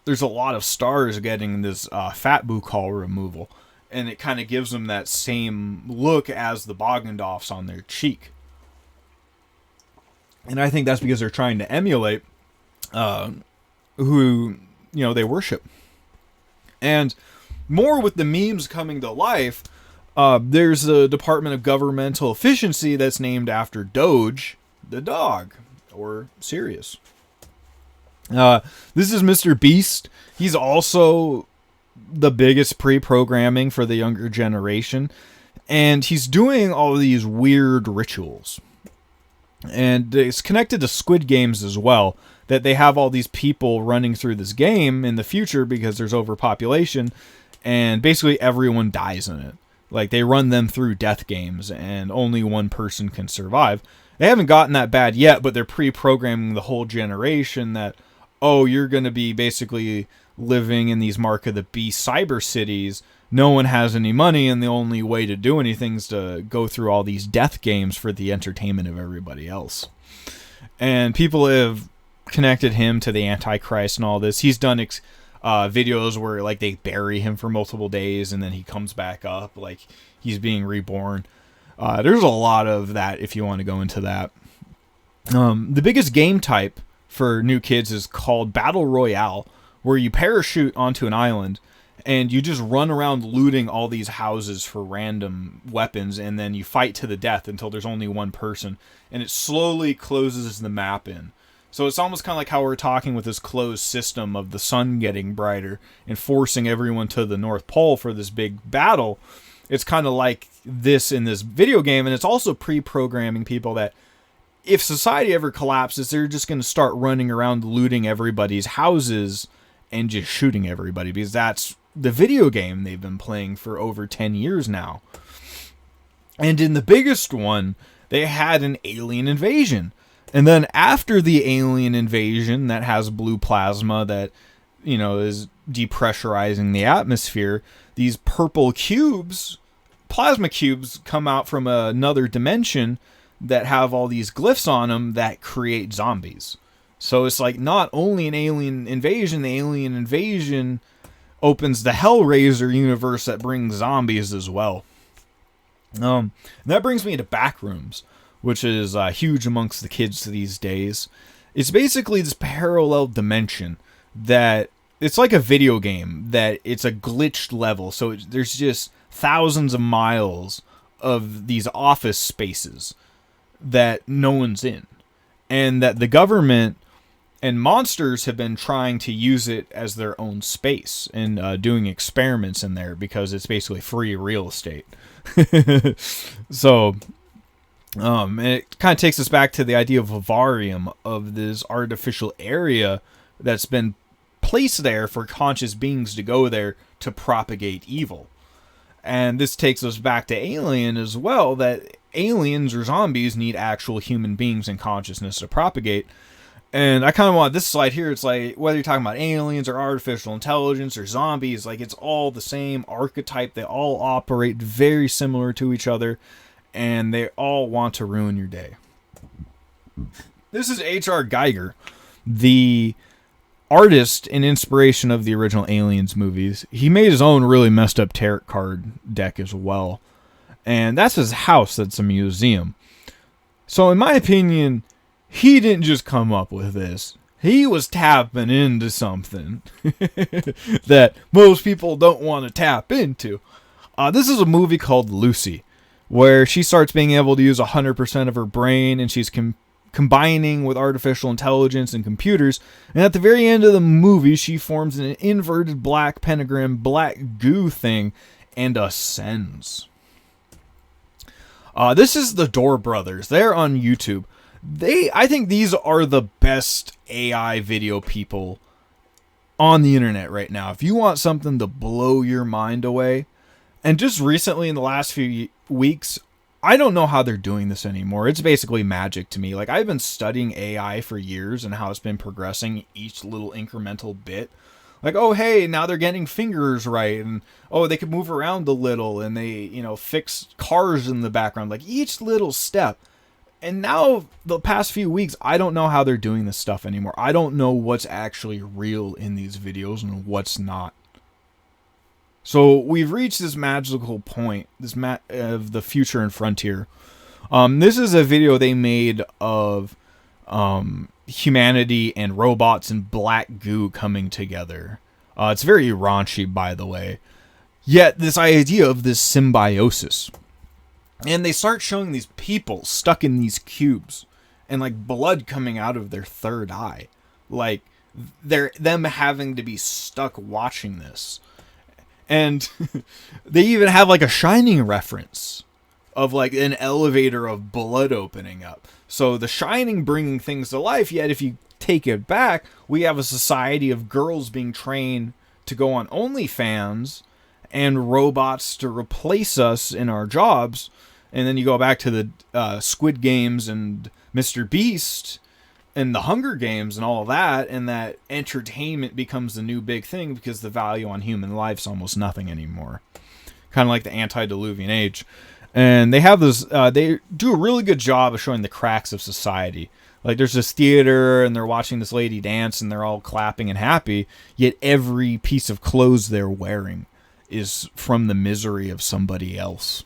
there's a lot of stars getting this fat buccal removal. And it kind of gives them that same look as the Boggendorfs on their cheek. And I think that's because they're trying to emulate who, they worship. And more with the memes coming to life, there's a Department of Governmental Efficiency that's named after Doge, the dog, or Sirius. This is Mr. Beast. He's also the biggest pre-programming for the younger generation, and he's doing all these weird rituals. And it's connected to Squid Games as well, that they have all these people running through this game in the future because there's overpopulation, and basically everyone dies in it. Like, they run them through death games, and only one person can survive. They haven't gotten that bad yet, but they're pre-programming the whole generation that, oh, you're going to be basically living in these Mark of the Beast cyber cities. No one has any money, and the only way to do anything is to go through all these death games for the entertainment of everybody else. And people have connected him to the Antichrist and all this. He's done videos where, like, they bury him for multiple days, and then he comes back up like he's being reborn. There's a lot of that if you want to go into that. The biggest game type for new kids is called Battle Royale, where you parachute onto an island and you just run around looting all these houses for random weapons, and then you fight to the death until there's only one person, and it slowly closes the map in. So it's almost kind of like how we're talking with this closed system of the sun getting brighter and forcing everyone to the North Pole for this big battle. It's kind of like this in this video game, and it's also pre-programming people that if society ever collapses, they're just going to start running around looting everybody's houses and just shooting everybody, because that's the video game they've been playing for over 10 years now. And in the biggest one, they had an alien invasion. And then after the alien invasion that has blue plasma that, is depressurizing the atmosphere, these purple cubes, plasma cubes, come out from another dimension that have all these glyphs on them that create zombies. So it's like not only an alien invasion, the alien invasion opens the Hellraiser universe that brings zombies as well. That brings me to Backrooms, which is huge amongst the kids these days. It's basically this parallel dimension that it's like a video game, that it's a glitched level. So there's just thousands of miles of these office spaces that no one's in, and that the government and monsters have been trying to use it as their own space and doing experiments in there because it's basically free real estate. So it kind of takes us back to the idea of vivarium, of this artificial area that's been placed there for conscious beings to go there to propagate evil. And this takes us back to Alien as well, that aliens or zombies need actual human beings and consciousness to propagate. And I kind of want this slide here. It's like, whether you're talking about aliens or artificial intelligence or zombies, like, it's all the same archetype. They all operate very similar to each other, and they all want to ruin your day. This is H.R. Geiger, the artist and inspiration of the original Aliens movies. He made his own really messed up tarot card deck as well. And that's his house. That's a museum. So in my opinion, he didn't just come up with this. He was tapping into something that most people don't want to tap into. This is a movie called Lucy, where she starts being able to use 100% of her brain, and she's combining with artificial intelligence and computers. And at the very end of the movie, she forms an inverted black pentagram, black goo thing, and ascends. This is the Door Brothers. They're on YouTube. I think these are the best AI video people on the internet right now. If you want something to blow your mind away, and just recently in the last few weeks, I don't know how they're doing this anymore. It's basically magic to me. Like, I've been studying AI for years and how it's been progressing each little incremental bit. Like, oh, hey, now they're getting fingers right. And, oh, they can move around a little. And they, fix cars in the background. Like, each little step. And now, the past few weeks, I don't know how they're doing this stuff anymore. I don't know what's actually real in these videos and what's not. So we've reached this magical point, of the future and frontier. This is a video they made of humanity and robots and black goo coming together. It's very raunchy, by the way. Yet this idea of this symbiosis. And they start showing these people stuck in these cubes and like blood coming out of their third eye. Like them having to be stuck watching this. And they even have like a Shining reference of like an elevator of blood opening up. So the Shining bringing things to life, yet if you take it back, we have a society of girls being trained to go on OnlyFans and robots to replace us in our jobs. And then you go back to the Squid Games and Mr. Beast and the Hunger Games and all of that, and that entertainment becomes the new big thing because the value on human life's almost nothing anymore. Kind of like the antediluvian age. And they have this, they do a really good job of showing the cracks of society. Like, there's this theater, and they're watching this lady dance, and they're all clapping and happy, yet every piece of clothes they're wearing is from the misery of somebody else.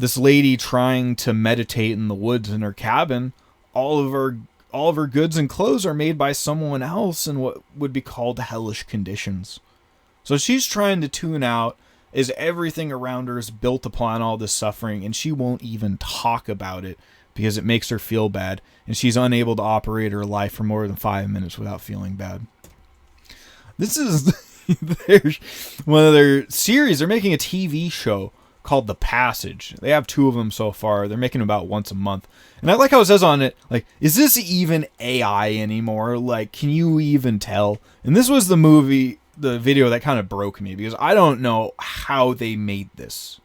This lady trying to meditate in the woods in her cabin, all of her goods and clothes are made by someone else in what would be called hellish conditions. So she's trying to tune out as everything around her is built upon all this suffering, and she won't even talk about it because it makes her feel bad, and she's unable to operate her life for more than 5 minutes without feeling bad. This is one of their series. They're making a TV show called The Passage. They have 2 of them so far. They're making about once a month. And I like how it says on it, like, is this even AI anymore? Like, can you even tell? And this was the video that kind of broke me, because I don't know how they made this.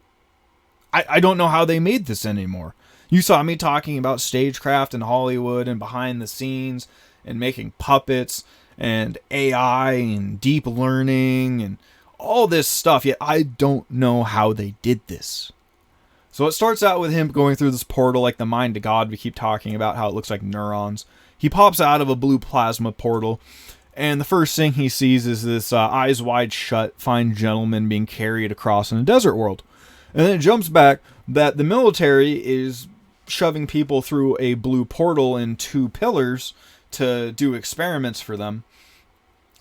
I don't know how they made this anymore. You saw me talking about stagecraft and Hollywood and behind the scenes and making puppets and AI and deep learning and all this stuff, yet I don't know how they did this. So it starts out with him going through this portal like the mind of God we keep talking about, how it looks like neurons. He pops out of a blue plasma portal, and the first thing he sees is this eyes wide shut, fine gentleman being carried across in a desert world. And then it jumps back that the military is shoving people through a blue portal in 2 pillars to do experiments for them.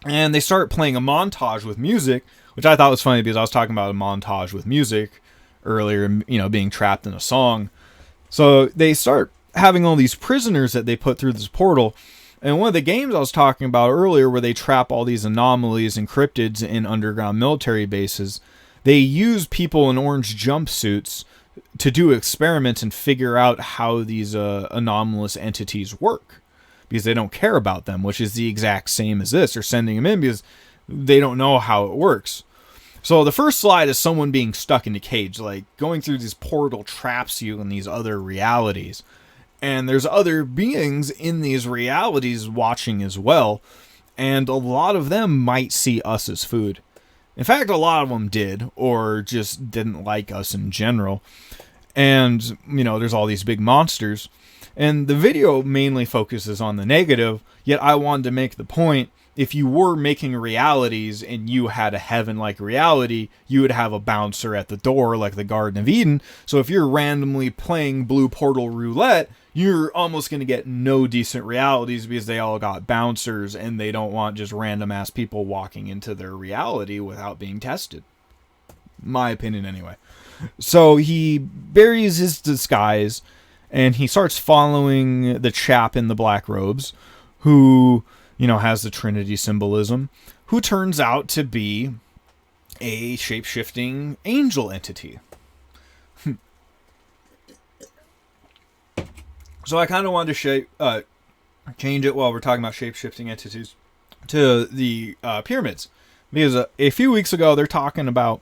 And they start playing a montage with music, which I thought was funny because I was talking about a montage with music earlier, being trapped in a song. So they start having all these prisoners that they put through this portal. And one of the games I was talking about earlier, where they trap all these anomalies and cryptids in underground military bases, they use people in orange jumpsuits to do experiments and figure out how these anomalous entities work, because they don't care about them, which is the exact same as this. They're sending them in because they don't know how it works. So the first slide is someone being stuck in a cage, like going through this portal traps you in these other realities. And there's other beings in these realities watching as well. And a lot of them might see us as food. In fact, a lot of them did, or just didn't like us in general. And, there's all these big monsters. And the video mainly focuses on the negative, yet I wanted to make the point, if you were making realities and you had a heaven-like reality, you would have a bouncer at the door like the Garden of Eden. So if you're randomly playing Blue Portal Roulette, you're almost going to get no decent realities because they all got bouncers and they don't want just random-ass people walking into their reality without being tested. My opinion, anyway. So he buries his disguise and he starts following the chap in the black robes who, has the Trinity symbolism, who turns out to be a shape-shifting angel entity. So I kind of wanted to change it while we're talking about shape-shifting entities to the pyramids. Because a few weeks ago, they're talking about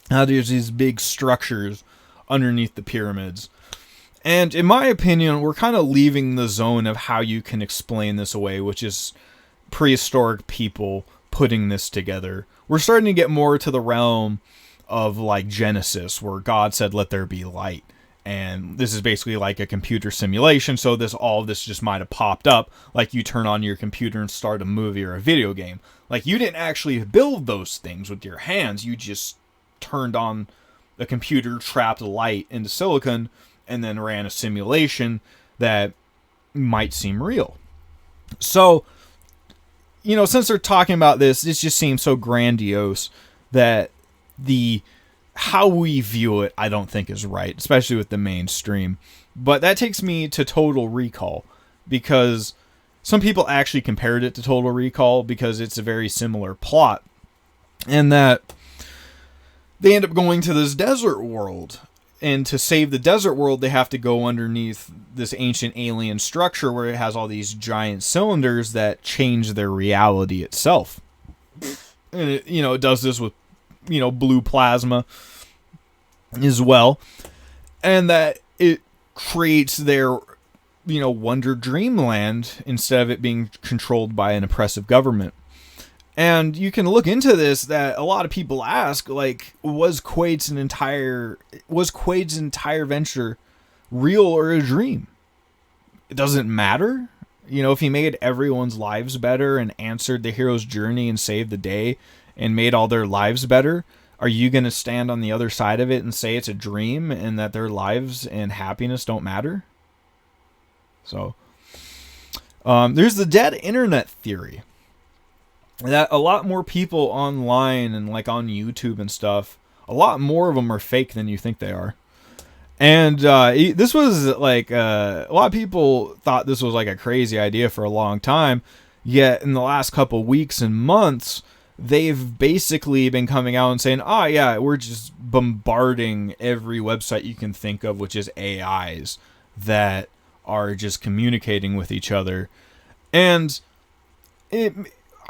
how there's these big structures underneath the pyramids. And in my opinion, we're kind of leaving the zone of how you can explain this away, which is prehistoric people putting this together. We're starting to get more to the realm of like Genesis, where God said, "Let there be light." And this is basically like a computer simulation, so all of this just might have popped up like you turn on your computer and start a movie or a video game. Like you didn't actually build those things with your hands, you just turned on the computer, trapped light into silicon, and then ran a simulation that might seem real. So, since they're talking about this just seems so grandiose that how we view it, I don't think is right, especially with the mainstream. But that takes me to Total Recall, because some people actually compared it to Total Recall because it's a very similar plot, and that they end up going to this desert world. And to save the desert world, they have to go underneath this ancient alien structure where it has all these giant cylinders that change their reality itself. And it does this with, blue plasma as well. And that it creates their, wonder dreamland instead of it being controlled by an oppressive government. And you can look into this, that a lot of people ask, like, was Quaid's entire venture real or a dream? It doesn't matter. If he made everyone's lives better and answered the hero's journey and saved the day and made all their lives better, are you going to stand on the other side of it and say it's a dream and that their lives and happiness don't matter? So, there's the dead internet theory. That a lot more people online and like on YouTube and stuff, a lot more of them are fake than you think they are. And this was like a lot of people thought this was like a crazy idea for a long time. Yet in the last couple weeks and months, they've basically been coming out and saying, "Oh yeah, we're just bombarding every website you can think of, which is AIs that are just communicating with each other." And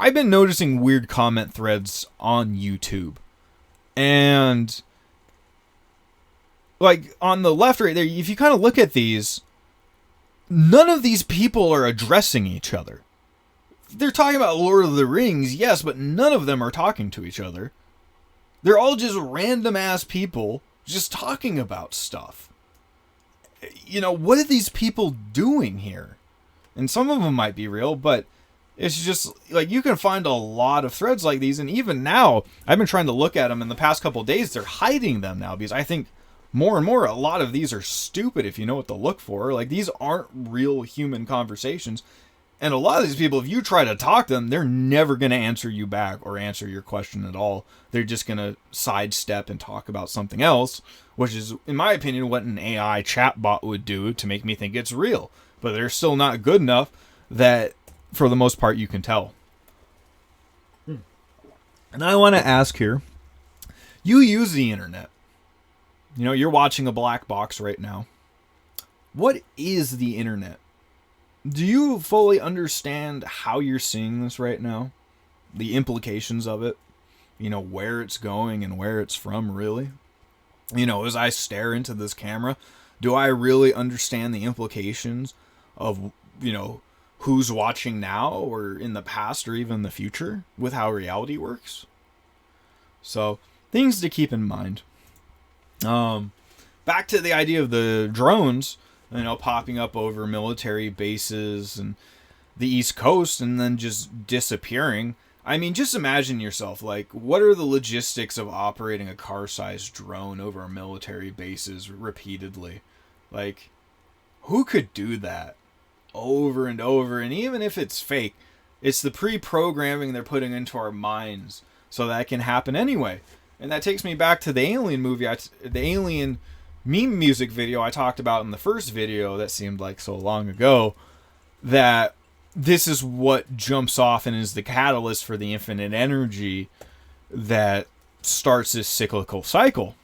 I've been noticing weird comment threads on YouTube. And like on the left right there, if you kind of look at these, none of these people are addressing each other. They're talking about Lord of the Rings, yes, but none of them are talking to each other. They're all just random ass people just talking about stuff. What are these people doing here? And some of them might be real, but it's just like you can find a lot of threads like these, and even now I've been trying to look at them in the past couple of days. They're hiding them now because I think more and more a lot of these are stupid if you know what to look for. Like these aren't real human conversations, and a lot of these people, if you try to talk to them, they're never going to answer you back or answer your question at all. They're just going to sidestep and talk about something else, which is, in my opinion, what an AI chatbot would do to make me think it's real. But they're still not good enough that for the most part, you can tell. And I want to ask here, you use the internet. You're watching a black box right now. What is the internet? Do you fully understand how you're seeing this right now? The implications of it? Where it's going and where it's from, really? As I stare into this camera, do I really understand the implications of, who's watching now or in the past or even the future with how reality works? So, things to keep in mind. Back to the idea of the drones, popping up over military bases and the East Coast and then just disappearing. I mean, just imagine yourself, like, what are the logistics of operating a car-sized drone over military bases repeatedly? Like, who could do that over and over? And even if it's fake, it's the pre-programming they're putting into our minds so that can happen anyway. And that takes me back to the Alien movie, the Alien meme music video I talked about in the first video that seemed like so long ago, that this is what jumps off and is the catalyst for the infinite energy that starts this cyclical cycle.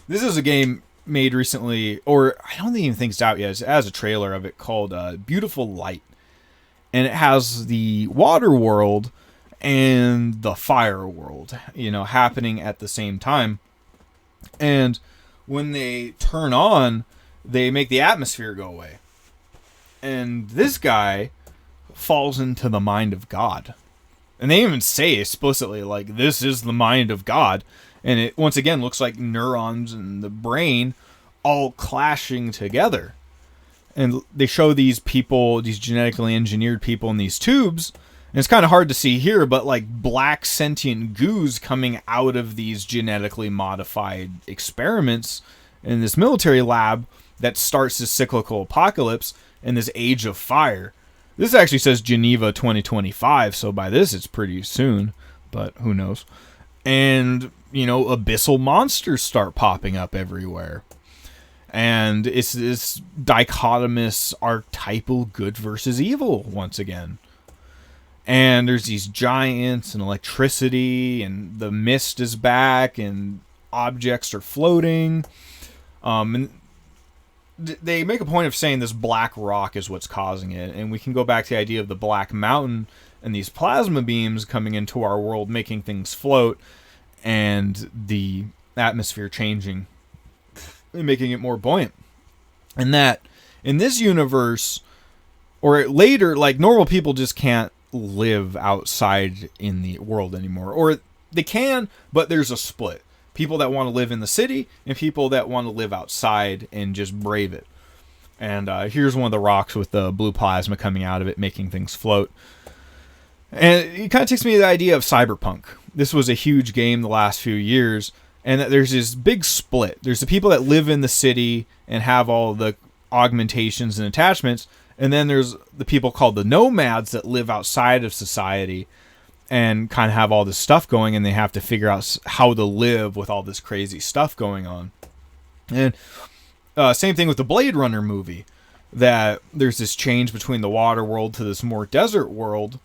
This is a game made recently, or I don't even think it's out yet. It has a trailer of it called Beautiful Light. And it has the water world and the fire world, happening at the same time. And when they turn on, they make the atmosphere go away. And this guy falls into the mind of God. And they even say explicitly, like, this is the mind of God. And it, once again, looks like neurons in the brain all clashing together. And they show these people, these genetically engineered people in these tubes. And it's kind of hard to see here, but like black sentient goos coming out of these genetically modified experiments in this military lab that starts this cyclical apocalypse in this age of fire. This actually says Geneva 2025, so by this it's pretty soon, but who knows. And, abyssal monsters start popping up everywhere. And it's this dichotomous archetypal good versus evil once again. And there's these giants and electricity, and the mist is back, and objects are floating. And they make a point of saying this black rock is what's causing it. And we can go back to the idea of the Black Mountain and these plasma beams coming into our world, making things float, and the atmosphere changing and making it more buoyant. And that in this universe, or later, like, normal people just can't live outside in the world anymore. Or they can, but there's a split. People that want to live in the city and people that want to live outside and just brave it. And here's one of the rocks with the blue plasma coming out of it, making things float. And it kind of takes me to the idea of cyberpunk. This was a huge game the last few years, and that there's this big split. There's the people that live in the city and have all the augmentations and attachments, and then there's the people called the nomads that live outside of society and kind of have all this stuff going, and they have to figure out how to live with all this crazy stuff going on. And same thing with the Blade Runner movie, that there's this change between the water world to this more desert world.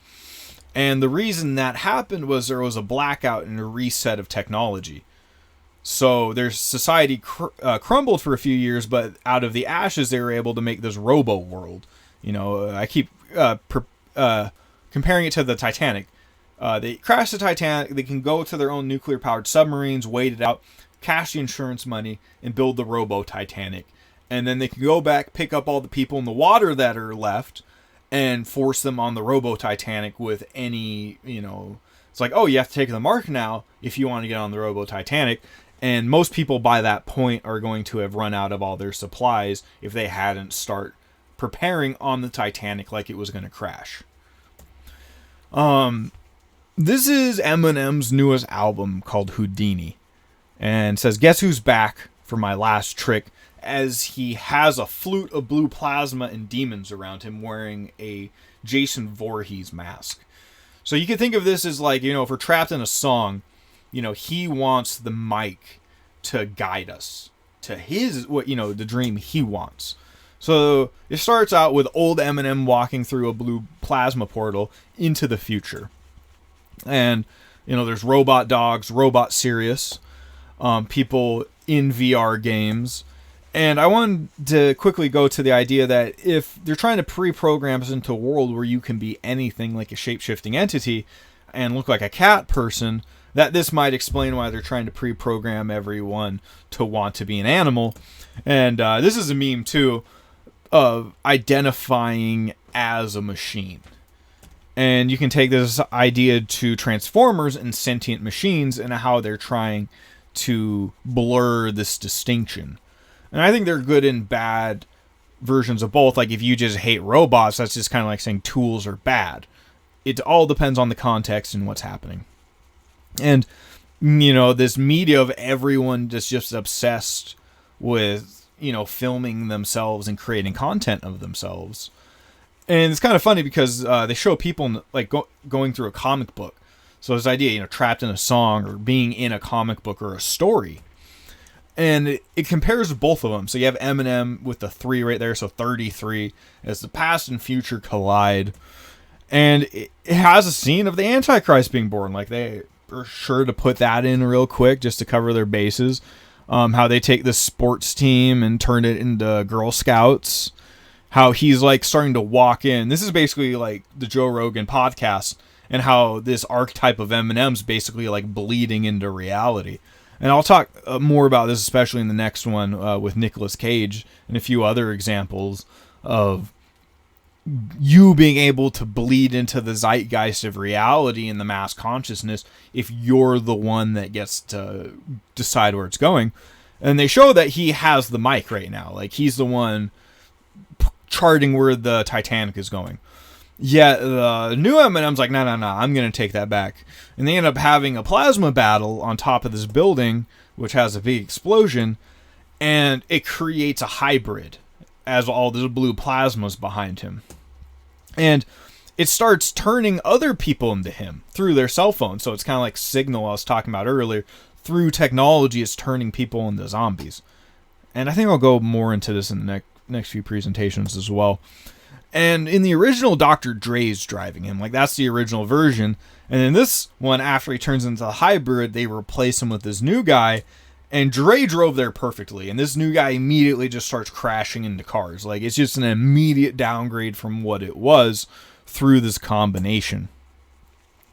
And the reason that happened was there was a blackout and a reset of technology. So their society crumbled for a few years, but out of the ashes, they were able to make this robo world. I keep comparing it to the Titanic. They crash the Titanic, they can go to their own nuclear-powered submarines, wait it out, cash the insurance money, and build the robo-Titanic. And then they can go back, pick up all the people in the water that are left, and force them on the robo-Titanic with any, it's like, oh, you have to take the mark now if you want to get on the robo-Titanic. And most people by that point are going to have run out of all their supplies if they hadn't start preparing on the Titanic like it was going to crash. This is Eminem's newest album called Houdini. And it says, guess who's back for my last trick, as he has a flute of blue plasma and demons around him wearing a Jason Voorhees mask. So you can think of this as like, if we're trapped in a song, he wants the mic to guide us to his, the dream he wants. So it starts out with old Eminem walking through a blue plasma portal into the future. And, there's robot dogs, robot Sirius, people in VR games. And I wanted to quickly go to the idea that if they're trying to pre-program us into a world where you can be anything like a shape-shifting entity and look like a cat person, that this might explain why they're trying to pre-program everyone to want to be an animal. And this is a meme too of identifying as a machine. And you can take this idea to Transformers and sentient machines and how they're trying to blur this distinction. And I think they're good and bad versions of both. Like if you just hate robots, that's just kind of like saying tools are bad. It all depends on the context and what's happening. And, you know, this media of everyone just obsessed with, you know, filming themselves and creating content of themselves. And it's kind of funny because they show people like going through a comic book. So this idea, you know, trapped in a song or being in a comic book or a story. And it compares both of them. So you have Eminem with the 3 right there, so 33, as the past and future collide. And it has a scene of the Antichrist being born. Like they are sure to put that in real quick just to cover their bases. How they take this sports team and turn it into Girl Scouts. How he's like starting to walk in. This is basically like the Joe Rogan podcast, and how this archetype of Eminem's basically like bleeding into reality. And I'll talk more about this, especially in the next one with Nicolas Cage and a few other examples of you being able to bleed into the zeitgeist of reality and the mass consciousness if you're the one that gets to decide where it's going. And they show that he has the mic right now. Like he's the one charting where the Titanic is going. Yet the new Eminem's like, no, I'm going to take that back. And they end up having a plasma battle on top of this building, which has a big explosion, and it creates a hybrid as all the blue plasma's behind him. And it starts turning other people into him through their cell phone. So it's kind of like Signal I was talking about earlier. Through technology, it's turning people into zombies. And I think I'll go more into this in the next few presentations as well. And in the original, Dr. Dre's driving him. Like, that's the original version. And in this one, after he turns into the hybrid, they replace him with this new guy. And Dre drove there perfectly. And this new guy immediately just starts crashing into cars. Like, it's just an immediate downgrade from what it was through this combination.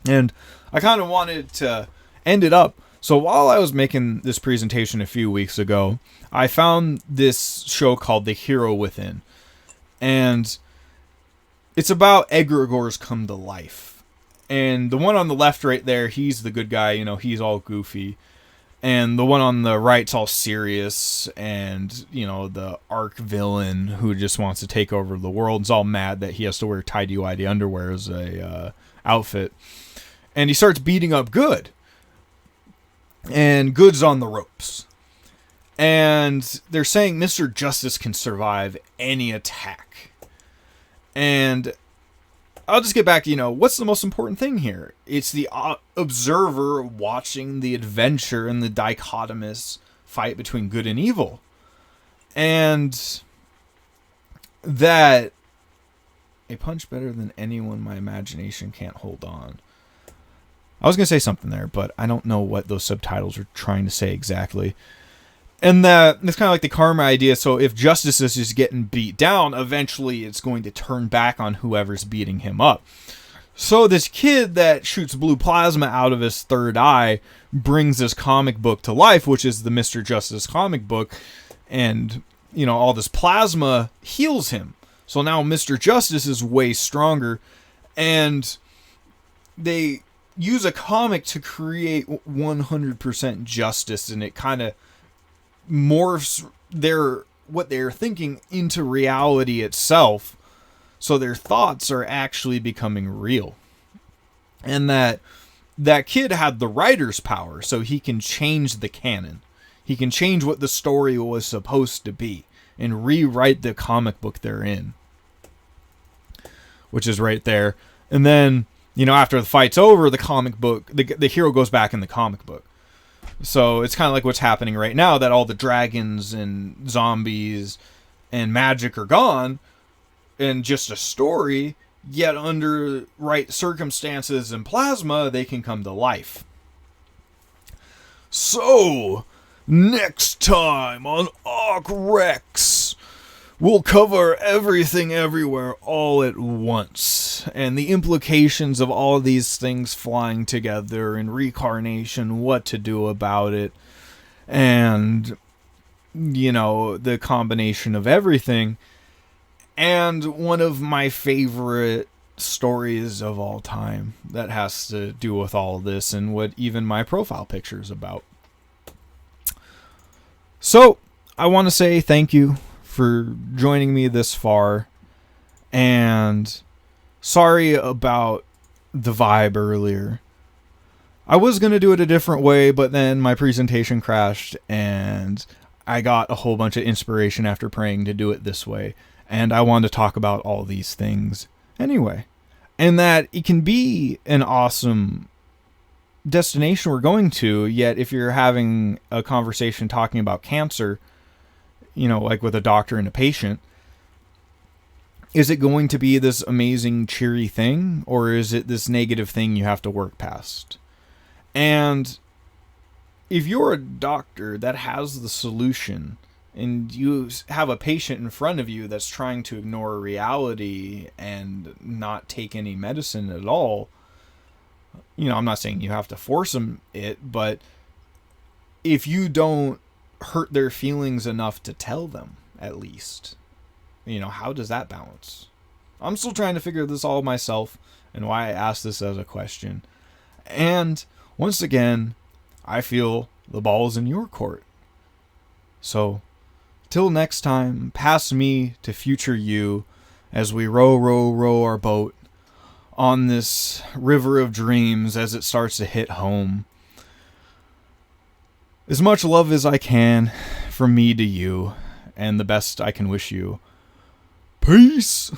And I kind of wanted to end it up. So while I was making this presentation a few weeks ago, I found this show called The Hero Within. And it's about egregores come to life. And the one on the left right there, he's the good guy, you know, he's all goofy. And the one on the right's all serious, and, you know, the arch villain who just wants to take over the world is all mad that he has to wear tidy-whitey underwear as a outfit. And he starts beating up Good. And Good's on the ropes. And they're saying Mr. Justice can survive any attack. And I'll just get back to, you know, what's the most important thing here? It's the observer watching the adventure and the dichotomous fight between good and evil. And that a punch better than anyone my imagination can't hold on. I was going to say something there, but I don't know what those subtitles are trying to say exactly. And that it's kind of like the karma idea. So if Justice is just getting beat down, eventually it's going to turn back on whoever's beating him up. So this kid that shoots blue plasma out of his third eye brings this comic book to life, which is the Mr. Justice comic book. And, you know, all this plasma heals him. So now Mr. Justice is way stronger. And they use a comic to create 100% justice, and it kind of morphs what they're thinking into reality itself, so their thoughts are actually becoming real. And that kid had the writer's power, so he can change the canon. He can change what the story was supposed to be and rewrite the comic book they're in, which is right there. And then, you know, after the fight's over, the comic book, the hero goes back in the comic book. So it's kind of like what's happening right now, that all the dragons and zombies and magic are gone and just a story, yet under right circumstances and plasma, they can come to life. So, next time on Arc Rex, We'll cover everything everywhere all at once, and the implications of all these things flying together, and reincarnation, what to do about it, and, the combination of everything. And one of my favorite stories of all time that has to do with all this, and what even my profile picture is about. So, I want to say thank you for joining me this far, and sorry about the vibe earlier. I was going to do it a different way, but then my presentation crashed, and I got a whole bunch of inspiration after praying to do it this way, and I wanted to talk about all these things anyway, and that it can be an awesome destination we're going to, yet if you're having a conversation talking about cancer, like with a doctor and a patient, is it going to be this amazing, cheery thing, or is it this negative thing you have to work past? And if you're a doctor that has the solution, and you have a patient in front of you that's trying to ignore reality and not take any medicine at all, I'm not saying you have to force them but if you don't hurt their feelings enough to tell them, at least, how does that balance? I'm still trying to figure this all myself, and why I asked this as a question. And once again, I feel the ball's in your court. So, till next time, pass me to future you as we row our boat on this river of dreams as it starts to hit home. As much love as I can from me to you, and the best I can wish you. Peace!